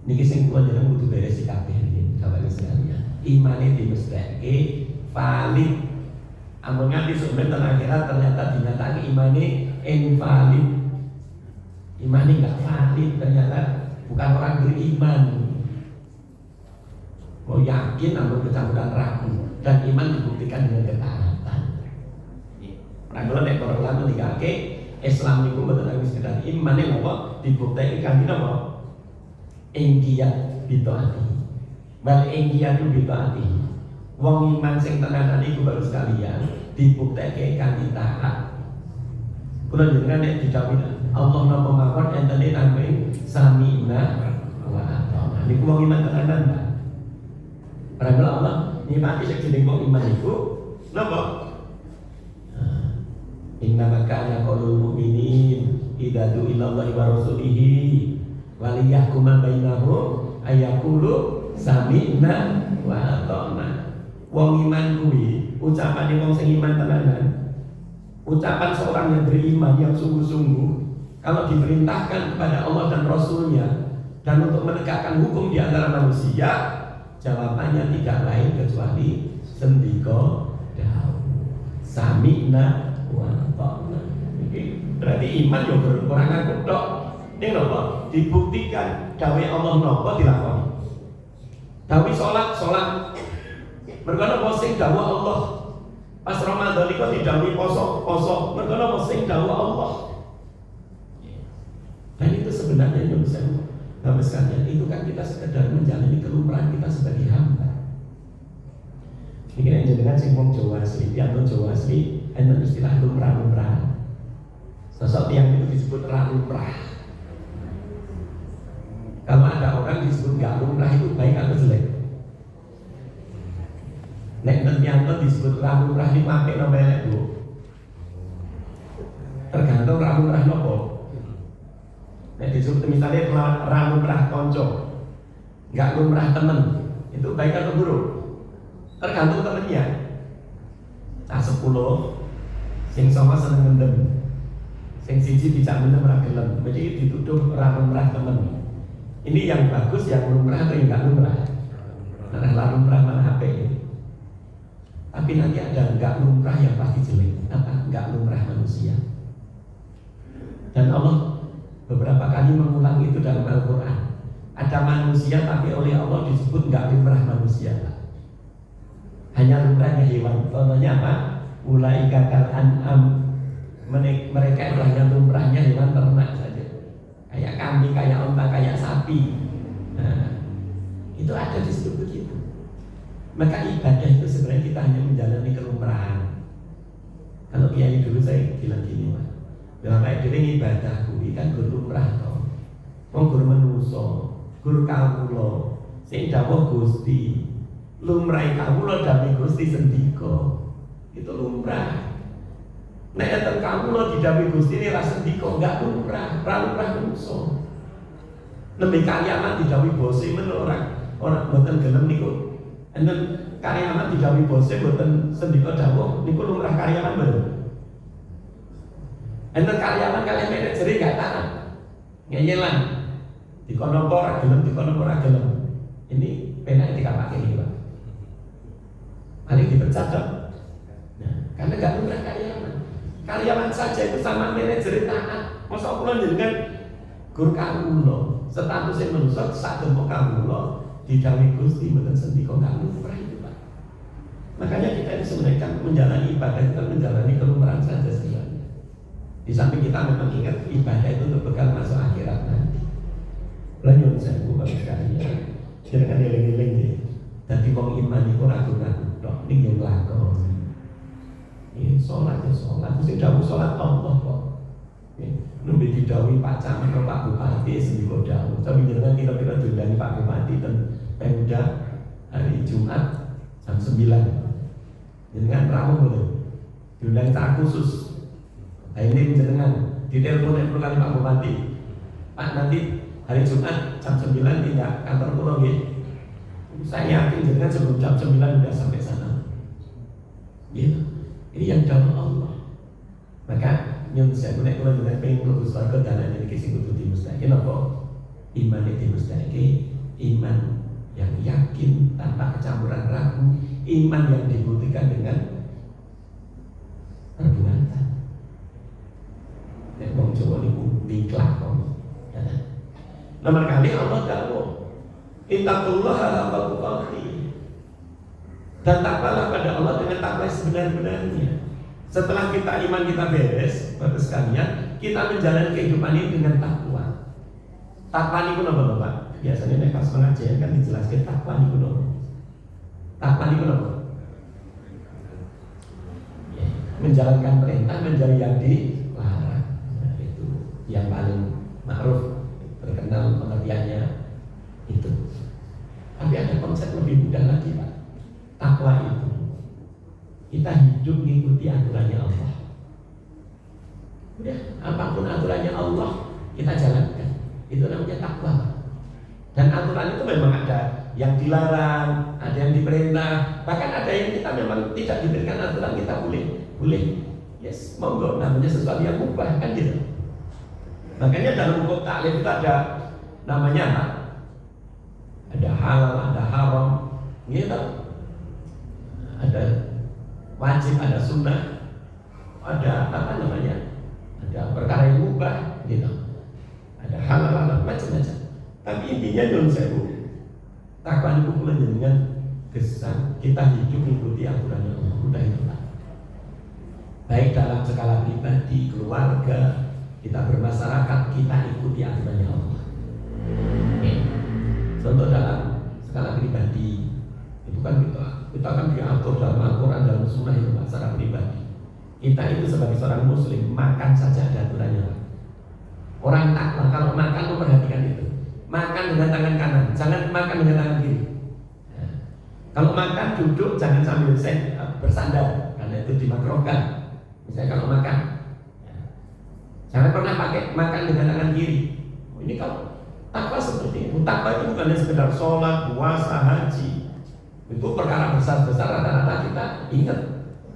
Niki sing kula jenengan kudu beres kabeh niki, Bapak sekalian. Imane dimestake valid. Amun nganti sampeyan akhirat ternyata dinyatakan imane invalid. Imane enggak valid, ternyata bukan orang beriman. Mau yakin namun kecampuran ragu, dan iman dibuktikan dengan ketaatan. Kalau nek para ulama ngendikake Islam niku mboten harus sekedar iman ning apa dibuktikan napa? Enggiat bitaati. Bal enggiat bitaati. Wong iman sing tenanan iku baru sekalian dibuktikan kanthi taat. Kula jenengan nek didhawuhi Allah napa mawon enten namung sami'na wa ata'na. Niku wong iman tenanan, Pak. Padahal Allah nyipati sing jeneng wong iman iku napa? Inna makana qaulul mu'minin idza du'illallahi wa rasulihi wa liyahkuma bainahum ayaqulu sami'na wa ata'na. Wong iman kuwi ucapane wong sing iman tenanan. Ucapan seorang yang beriman yang sungguh-sungguh kalau diperintahkan kepada Allah dan Rasulnya dan untuk menegakkan hukum di antara manusia, jawabannya tidak lain kecuali sendika dawuh sami'na wa ata'na. Berarti iman yo kurang aku tok. Ning napa? Dibuktikan dawuh Allah napa dilakoni. Dawuh salat. Mergo napa sing dawuh Allah. Pas Ramadan iku didhawuhi poso. Mergo napa sing dawuh Allah. Dan itu sebenarnya yang bisa Bapak sekalian, itu kan kita sekedar menjalani kelumrahan kita sebagai hamba. Ini yang jenengan sing wong Jawa asli, piantun Jawa asli, enten istilah lumrah. Sosok yang itu disebut lumrah. Kalau ada orang disebut gak lumrah itu baik atau jelek? Nek piantun disebut lumrah ini apik napa elek, Bu? Tergantung lumrah nopo. Nek disebut misalnya lumrah konco, gak lumrah temen, itu baik atau buruk? Tergantung temennya. Nah 10 sing sama seneng mendem, sing siji dijak mendem ora gelem, jadi dituduh ora lumrah temen. Ini yang bagus, yang lumrah atau yang gak lumrah? Nah lumrah malah HP. Tapi nanti ada gak lumrah yang pasti jelek. Apa? Gak lumrah manusia. Dan Allah beberapa kali mengulang itu dalam Al-Quran. Ada manusia tapi oleh Allah disebut gak lumrah manusia. Hanya lumrahnya hewan. Contohnya apa? Ulaika kal an'am. Mereka itu hanya lumrahnya hewan ternak saja. Kayak kambing, kayak unta, kayak sapi. Nah, itu ada disebut begitu. Maka ibadah itu sebenarnya kita hanya menjalani kelumrahan. Kalau kiai dulu saya bilang gini, Pak. Bapak dhewe ibadah kuwi kan guru lumrah to. Wong guru manusa, guru kawula. Sing dawuh Gusti. Lumrah kawula dawuh Gusti sendika. Itu lumrah. Nek enten kawula didhawuhi Gusti ini ra sendika enggak lumrah, ra lumrah manusa. Nembe karyawan didhawuhi bose men ora mboten gelem niku. Enten karyawan didhawuhi bose mboten sendika dawuh niku lumrah karyawan mboten. Enten karyawan kalian manajer enggak taat. Ngeyelan. Dikono ora gelem, dikono ora gelem. Ini penak dikapake iki, Pak. Paling dipecat dong. Nah, karena enggak lumrah karyawan. Karyawan saja itu sama manajer taat. Masa kula jenengan gur kawula, statusé manusa sak demok kawula didhawuhi Gusti mboten sendika enggak lumrah itu, Pak. Makanya kita ini sebenarnya menjalani ibadah, kita menjalani kelumrahan saja sebenarnya. Di samping kita memang ingat ibadah itu untuk bekal masuk akhirat nanti. Lanjut saya buka sekalian. Jangan dieling-eling deh. Jadi wong iman itu ragu-ragu. Dok, ini yang lakon. Ini sholat ya sholat. Mesti jauh sholat Allah kok. Nembe didhawuhi Pak Camat karo Pak Bupati sendika dawuh. Tapi jenengan kira-kira diundang Pak Bupati ten Pemda hari Jumat jam 9. Jenengan rawuh mboten? Diundang secara khusus. Ini jenengan ditelepon kali Pak Bupati. Pak, nanti hari Jumat jam 9 tidak kantor kula nggih. Saya yakin jenengan sebelum jam 9 sudah sampai sana. Gitu. Ini yang dawuh Allah. Maka nyun saya nek kula jenengan pengen mlebu swarga dalane iki sing kudu dimustahike napa? Iman itu dimustahike, iman yang yakin tanpa kecampuran ragu, iman yang dibuktikan dengan perbuatan. Nek wong Jawa niku diklakon. Nomor kali Allah dawuh, "Ittaqullaha haqqa tuqatih." Dan takwalah pada Allah dengan takwa sebenar-benarnya. Setelah kita iman kita beres, Bapak sekalian, kita menjalani kehidupan ini dengan takwa. Takwa niku napa, Bapak? Biasanya nek pas pengajian kan dijelaskan takwa niku napa. Takwa niku napa? Ya, menjalankan perintah, menjauhi yang dilarang. Nah, itu yang paling ma'ruf, terkenal pengertiannya itu. Tapi ada konsep lebih mudah lagi, Pak. Takwa itu kita hidup mengikuti aturannya Allah. Udah, apapun aturannya Allah kita jalankan. Itu namanya takwa. Dan aturan itu memang ada yang dilarang, ada yang diperintah, bahkan ada yang kita memang tidak diberikan aturan, kita boleh. Yes, monggo, namanya sesuatu yang mubah kan gitu. Makanya dalam hukum taklif itu ada namanya apa? Ada halal, ada haram, gitu. Ada wajib, ada sunnah, ada apa namanya? Ada perkara yang mubah, gitu. Ada halal, ada macam-macam. Tapi intinya nyuwun sewu, takwa niku kula jenengan gesang kita hidup mengikuti aturan Allah. Udah itu Pak. Baik dalam skala pribadi, keluarga, kita bermasyarakat, kita ikuti aturannya Allah. Contoh dalam skala pribadi, itu kan kita kan diatur dalam Al-Quran, dalam Sunnah itu secara pribadi. Kita itu sebagai seorang Muslim makan saja ada aturannya. Orang takwa kalau makan memperhatikan itu. Makan dengan tangan kanan, jangan makan dengan tangan kiri. Nah, kalau makan duduk jangan sambil bersandar, karena itu dimakruhkan. Misalnya kalau makan, jangan pernah pakai makan dengan tangan kiri. Ini kalau takwa seperti itu. Takwa itu bukan sekedar sholat, puasa, haji. Itu perkara besar-besar rata-rata kita ingat.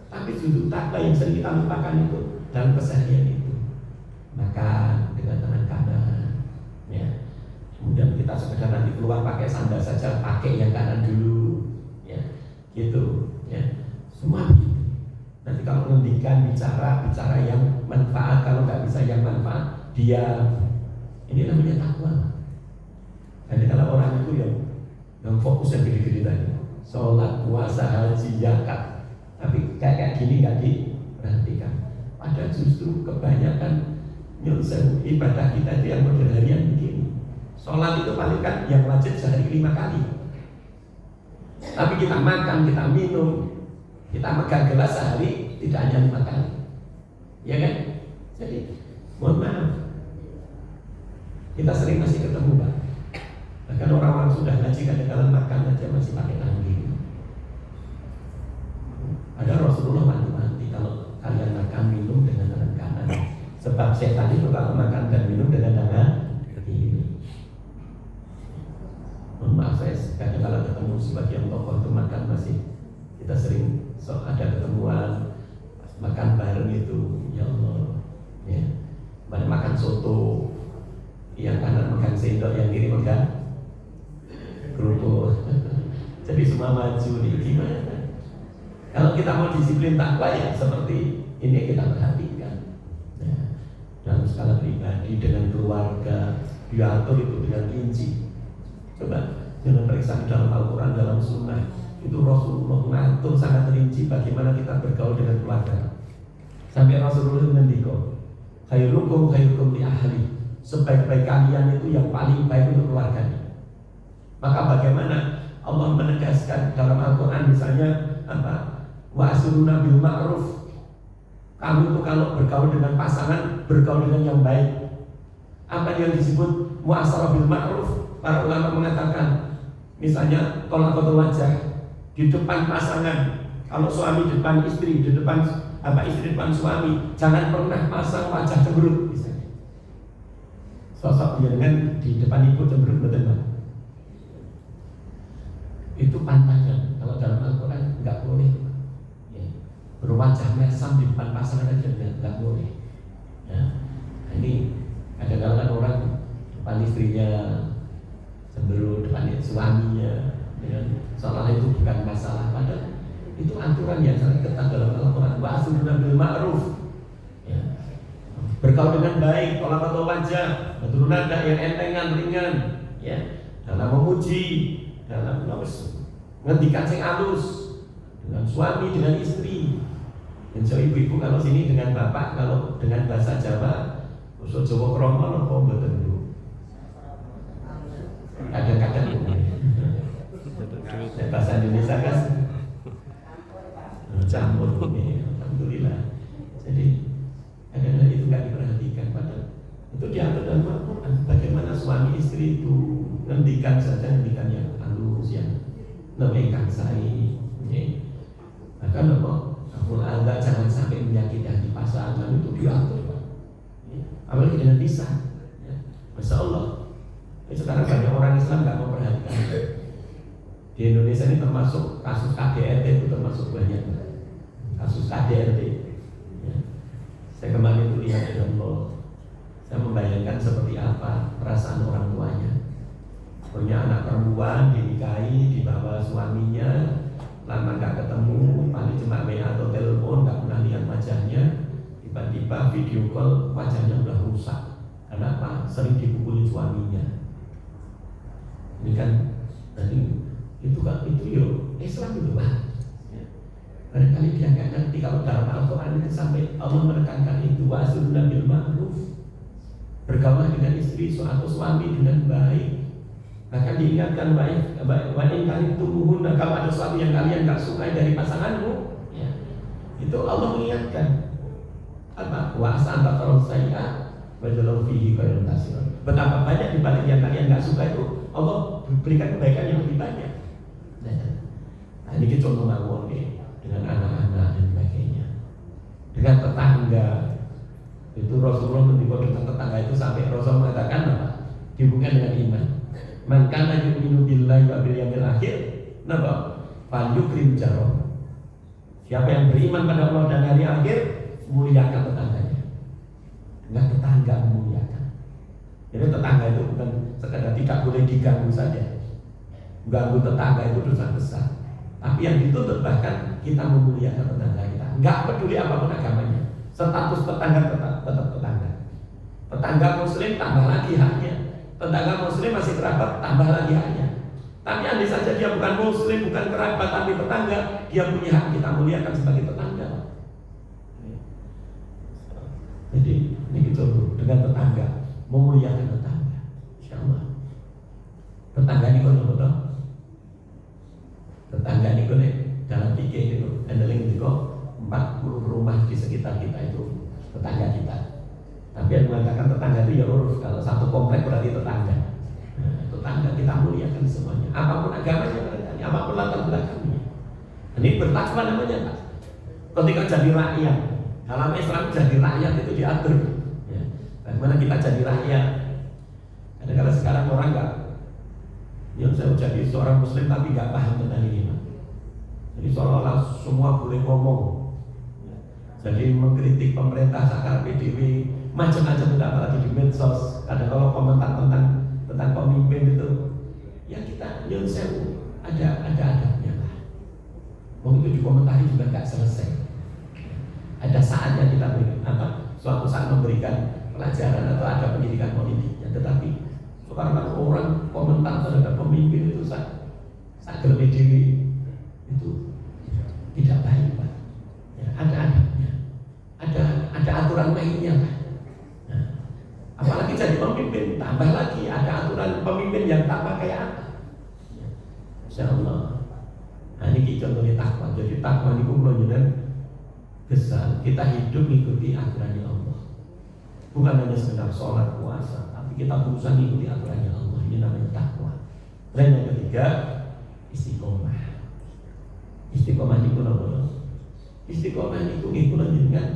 Tapi justru takwa yang sering kita lupakan itu dalam keseharian itu. Makan dengan tangan kanan, ya. Kemudian kita sekedar nanti keluar pakai sandal saja, pakai yang kanan dulu, ya, gitu, ya. Semua begitu. Nanti kalau ngendikan bicara yang manfaat, kalau nggak bisa yang manfaat, diam. Ini namanya takwa. Jadi kalau orang itu yang fokus yang gede-gede tadi, sholat, puasa, haji, zakat, tapi kayak gini nggak diperhatikan. Padahal justru kebanyakan nyusun ibadah kita itu yang model harian begini. Sholat itu paling kan yang wajib sehari 5 kali. Tapi kita makan, kita minum, kita megang gelas sehari tidak hanya 5 kali. Ya kan? Jadi mohon maaf, kita sering masih ketemu Pak. Bahkan orang-orang sudah ngaji kadang-kadang makan aja masih pakai tangan kiri. Ada Rasulullah mati kalau kalian makan minum dengan tangan kanan. Sebab setan itu kalau makan dan minum dengan tangan kiri. Mohon maaf saya kadang-kadang ketemu sebagian tokoh itu makan masih kita sering ada ketemuan makan bareng itu, ya Allah, ya. Makan soto, yang kanan megang sendok, yang kiri megang kerupuk. Jadi semua maju nih gimana? Kalau kita mau disiplin takwa ya seperti ini kita perhatikan. Nah, dalam skala pribadi dengan keluarga diatur itu dengan rinci. Coba jangan periksa di dalam Al-Quran, dalam Sunnah itu Rasulullah mengatur sangat rinci bagaimana kita bergaul dengan keluarga. Sampai Rasulullah mendikau, khairukum li ahli. Sebaik-baik kalian itu yang paling baik untuk keluarganya. Maka bagaimana Allah menegaskan dalam Al-Quran misalnya apa? Wa asruna bil ma'ruf. Kamu itu kalau bergaul dengan pasangan, bergaul dengan yang baik. Apa yang disebut muasyarah bil ma'ruf? Para ulama mengatakan, misalnya tolaqatul wajah di depan pasangan, kalau suami di depan istri, di depan istri di depan suami, jangan pernah pasang wajah cemberut misalnya. Sosok dengan di depan ibu cemberut, betul Pak? Itu pantangan. Kalau dalam Al-Quran nggak boleh ya. Berwajah mesam di depan pasangan aja nggak boleh ya. Ini kadang-kadang orang depan istrinya cemberut, depan suaminya dengan seolah itu bukan masalah, padahal itu aturan yang sangat ketat dalam Al-Quran. Wa'asiruna bil ma'ruf ya. Bergaul dengan baik, tolaqatul wajah, betul nada yang entengan, ringan ya, dalam memuji, dalam ngendikan sing halus dengan suami, dengan istri. Dan so ibu-ibu kalau sini dengan bapak, kalau dengan bahasa Jawa, usul Jawa kromo nopo mboten Bu. Kadang-kadang bahasa Indonesia kan campur ini, alhamdulillah. Jadi kadang-kadang itu nggak diperhatikan, padahal itu diatur dalam Al-Quran. Bagaimana suami istri itu ngendikan saja, ngendikan yang halus, yang lebih kansai. Maka nopo akul ada jangan sampai menyakiti hati pasangan, itu diatur Pak. Apalagi dengan lisan. Masya Allah. Sekarang banyak orang Islam nggak memperhatikan. Di Indonesia ini termasuk kasus KDRT itu termasuk banyak. Kasus KDRT. Ya. Saya kemarin itu lihat ya Allah. Saya membayangkan seperti apa perasaan orang tuanya. Punya anak perempuan dinikahi, dibawa suaminya, lama nggak ketemu, paling cuma WA atau telepon, nggak pernah lihat wajahnya. Tiba-tiba video call, wajahnya udah rusak. Kenapa? Sering dipukuli suaminya. Ini kan tadi itu kan itu yo Islam itu Pak. Ya. Barangkali dia nggak ngerti kalau dalam Al-Quran itu sampai Allah menekankan itu wa'asiruna bil ma'ruf. Bergaul dengan istri atau suami dengan baik. Bahkan diingatkan baik kali tumuhun, kalau ada sesuatu yang kalian nggak sukai dari pasanganmu, ya, itu Allah mengingatkan apa? Wa asanta tarau sayya wa jalau fihi khairun katsir. Betapa banyak di balik yang kalian nggak suka itu Allah berikan kebaikan yang lebih banyak. Nah, ini contoh mawon dengan anak-anak dan sebagainya, dengan tetangga. Itu Rasulullah mendikau dengan tetangga itu sampai Rasul mengatakan apa? Dihubungkan dengan iman. Man kana yu'minu billahi wa bil yaumil akhir, napa? Fal yukrim jarah. Siapa yang beriman pada Allah dan hari akhir, muliakan tetangganya. Dengan tetangga memuliakan. Jadi tetangga itu bukan sekadar tidak boleh diganggu saja. Ganggu tetangga itu dosa besar. Tapi yang dituntut bahkan kita memuliakan tetangga kita. Enggak peduli apapun agamanya. Status tetangga tetap tetangga. Tetangga muslim tambah lagi haknya. Tetangga muslim masih kerabat, tambah lagi haknya. Tapi andai saja dia bukan muslim, bukan kerabat, tapi tetangga, dia punya hak kita muliakan sebagai tetangga. Jadi ini gitu dengan tetangga, memuliakan tetangga. Insyaallah. Tetangga ini kono betul. Tetangga ini kono dalam pikir itu, handling itu 40 rumah di sekitar kita itu tetangga kita. Tapi yang mengatakan tetangga itu ya uruf. Kalau satu komplek berarti tetangga. Nah, tetangga kita muliakan semuanya. Apapun agamanya barangkali, apapun latar belakangnya. Ini bertakwa namanya Pak. Ketika jadi rakyat, dalam Islam jadi rakyat itu diatur. Ya. Bagaimana kita jadi rakyat? Kadang-kadang sekarang orang nggak, yang saya jadi seorang Muslim tapi nggak paham tentang ini Pak. Jadi seolah-olah semua boleh ngomong. Ya. Jadi mengkritik pemerintah sakar PDW. Macam-macam tidak apalagi di medsos. Kadang kalau komentar tentang pemimpin itu, ya kita nyun sewu ada adabnya lah. Mungkin itu dikomentari juga nggak selesai. Ada saatnya kita suatu saat memberikan pelajaran atau ada pendidikan politiknya. Tetapi sekarang orang komentar terhadap pemimpin itu saat PDW itu tidak baik Pak. Ya, ada adabnya, ada aturan mainnya Pak. Apalagi jadi pemimpin, tambah lagi ada aturan pemimpin yang tak pakai apa. Insya Allah. Nah ini contohnya takwa. Jadi takwa ini kumpulan besar kita hidup mengikuti aturannya Allah. Bukan hanya sekedar sholat puasa, tapi kita berusaha mengikuti aturannya Allah. Ini namanya takwa. Dan yang ketiga, istiqomah. Istiqomah itu apa? Istiqomah itu ngikutin dengan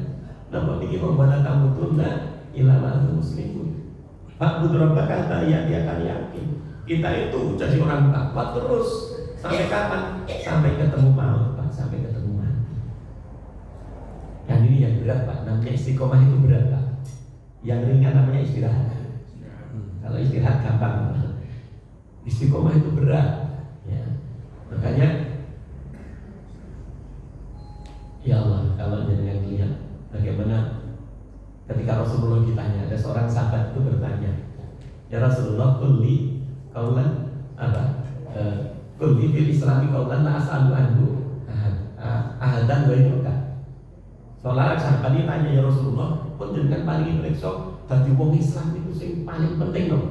nama ini membana tamu tunda ilama muslimun. Pak Budroba kata ya dia akan yakin. Kita itu jadi orang takwa terus sampai kapan? Sampai ketemu maut, Pak. Sampai ketemu mati. Dan ini yang berat, Pak. Namanya istiqomah itu berat, Pak. Yang ringan namanya istirahat. Kalau istirahat gampang. Istiqomah itu berat. Ya. Makanya, ya Allah, kalau jangan lihat bagaimana ketika Rasulullah ditanya, ada seorang sahabat itu bertanya, ya Rasulullah, kulli kaulan apa? Kulli fil Islami kaulan la as'alu anhu ahadan ghairuka. Soalnya sahabat ini tanya, ya Rasulullah, pun jenengan paling periksa dadi wong Islam itu sing paling penting dong.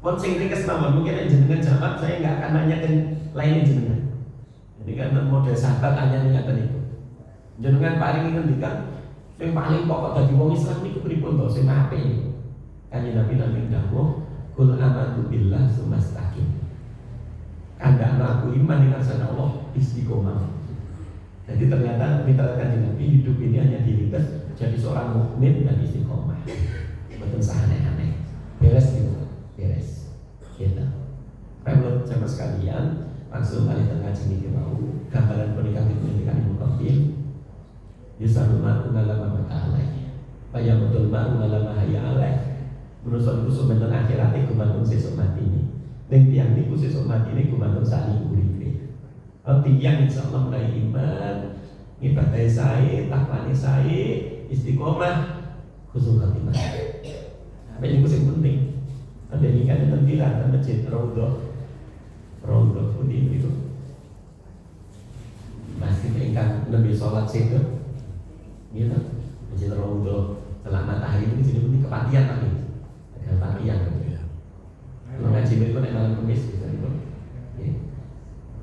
Pun sing ringkes mawon mungkin jenengan jawab, saya enggak akan nanyakan lainnya jenengan. Jadi kan model sahabat tanya ngaten itu. Jenengan paling ngendikan yang paling pokok dari wong Islam niku pripun to sing apik niku. Kanjeng Nabi nami dawuh, "Qul amantu billah tsumastaqim." Anda ngaku iman dengan sana Allah istiqomah. Jadi ternyata Kanjeng Nabi hidup ini hanya dirintas jadi seorang mukmin dan istiqomah. Betul aneh-aneh. Beres gitu, beres. Kita. Kalau sama sekalian langsung kali tengah sini mau gambaran pernikahan Ibu Qabil. Yusallu ma'u ngalama mata'alainya Paya betul ma'u ngalama haya alaih. Menurut sebentar akhiratnya kumantung sesok mati ini. Dan tiang ini sesok mati ini kumantung saling uripe. Kalau tiang insya Allah mulai iman, ibadah saya, takwani saya, istiqomah, khusus khatimah. Apa ini yang penting? Ada ini kan tentiran dan masjid Raudhah putih itu masih ingkang lebih sholat situ. Gitu, masjid Raudhah setelah matahari itu jadi bunyi kepatian lagi, kepatian. Kalau ngaji itu nek malam Kamis bisa itu.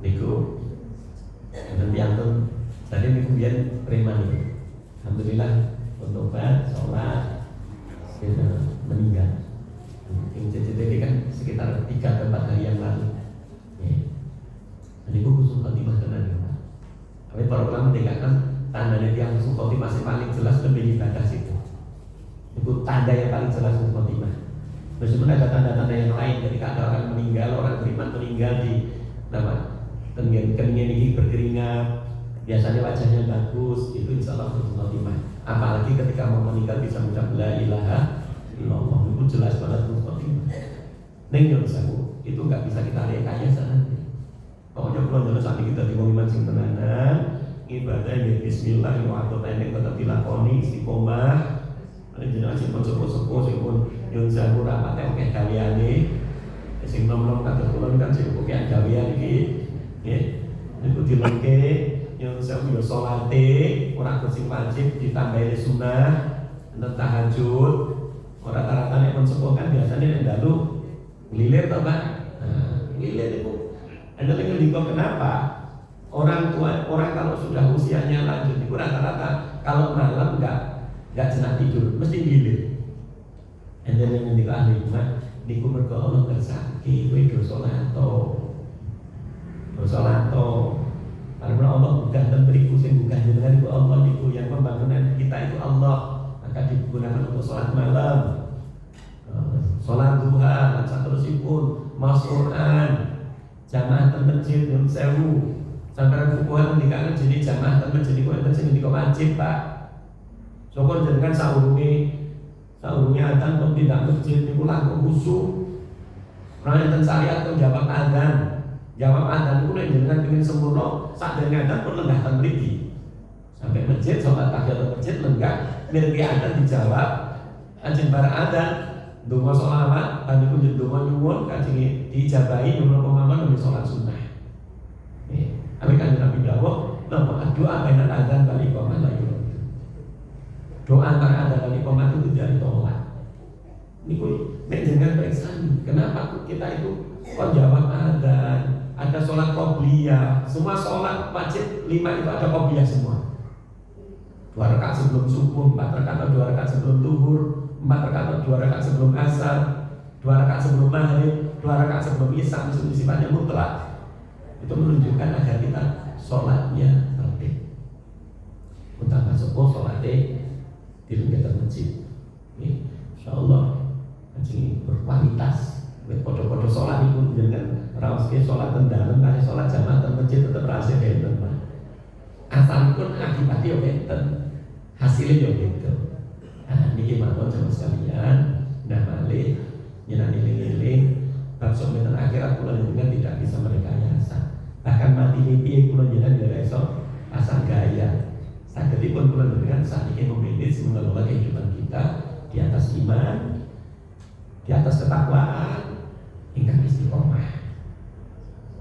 Niku dan diantun tadi niku biar preman itu. Alhamdulillah untuk sholat kita meninggal. Yang jadi kan sekitar 3-4 hari yang lalu. Niku khusus khatimah tenan. Tapi para ulama mengatakan tandanya yang husnul khotimah masih paling jelas lebih ibadah situ. Itu tanda yang paling jelas husnul khotimah. Meskipun ada tanda-tanda yang lain ketika ada orang meninggal, orang beriman meninggal di keningnya ini berkeringat, biasanya wajahnya bagus, itu insya Allah husnul khotimah. Apalagi ketika mau meninggal bisa mengucap la ilaha illallah, itu jelas banget husnul khotimah. Neng itu nggak bisa kita rekayasa nanti. Pokoknya kalau jalan saat kita di iman sing tenanan, ibadah ya bismillah yo atau pendek tetap dilakoni istiqomah. Ada jenazah sing sepo-sepo sing pun yo jago rapate oke gaweane. Sing nom-nom kados kula kan sing oke gawean iki. Nggih. Niku dilengke yo sawu yo salate, ora sing wajib ditambahi sunah, enten tahajud. Ora rata-rata nek pun sepo kan biasanya nek dalu lilir to, Pak. Nah, lilir itu ada yang dikau kenapa? Orang tua, orang kalau sudah usianya lanjut itu rata-rata kalau malam nggak cenah tidur, mesti gilir. Ada yang dikau ahli iman, niku mergo Allah bersaki, kowe dosa lato. Karena Allah bukan dan beriku sing bukan jenengan itu Allah niku yang pembangunan kita itu Allah akan digunakan untuk sholat malam, sholat duha, dan saterusipun, mas Quran. Jamaah ten masjid nyun sewu sampai fukuhan ngendikaken jadi jamaah ten masjid niku enten sing ngendika wajib, Pak. Sokon jenengan saurunge adzan pun tidak masjid niku langkung khusyuk. Ora enten syariat kok jawab adzan. Jawab adzan niku nek jenengan pengin sempurna sak dene adzan pun lenggah ten mriki. Sampai masjid salat tahiyat masjid lenggah mirip adzan dijawab. Ajeng bareng adzan donga sholawat, tadi pun jadi donga nyuwun, kajeng diijabahi nyuwun pemahaman demi sholat sunnah. Tapi kan Nabi dawuh, nama doa bainal adzan wal iqamah la yurad. Doa antara adzan dan iqamah itu tidak ditolak. Niku nek jenengan periksa, kenapa kita itu kok jawab adzan, ada sholat qobliyah, semua sholat wajib 5 itu ada qobliyah semua. 2 rakaat sebelum subuh, 4 rakaat atau 2 rakaat sebelum zuhur, 4 rakaat atau 2 rakaat sebelum asar, 2 rakaat sebelum maghrib, 2 rakaat sebelum isya, itu sifatnya mutlak. Itu menunjukkan agar kita sholatnya tertib. Utama sepuh sholatnya di lingkungan masjid. Ini insyaallah ini berkualitas. Podo-podo sholat itu dengan rawasnya sholat tendang, kayak sholat jamaah di masjid tetap rasa benten. Asal pun akibatnya benten, hasilnya yo beda. Nah, ini gimana jamaah sekalian? Nah, balik, nyenani ling-ling, bab sometan akhirat kula jenengan tidak bisa merekayasa. Bahkan mati mimpi kula jenengan tidak iso asal gaya. Sagedipun kula jenengan saat ini memilih mengelola kehidupan kita di atas iman, di atas ketakwaan, hingga istiqomah.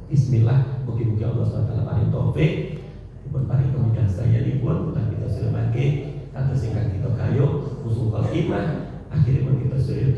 Bismillah, mugi-mugi Allah SWT paring taufik, dipun paring kemudahan saya dipun kita sudah mangke, kata singkat kita kayu, usul iman, akhirnya pun kita sudah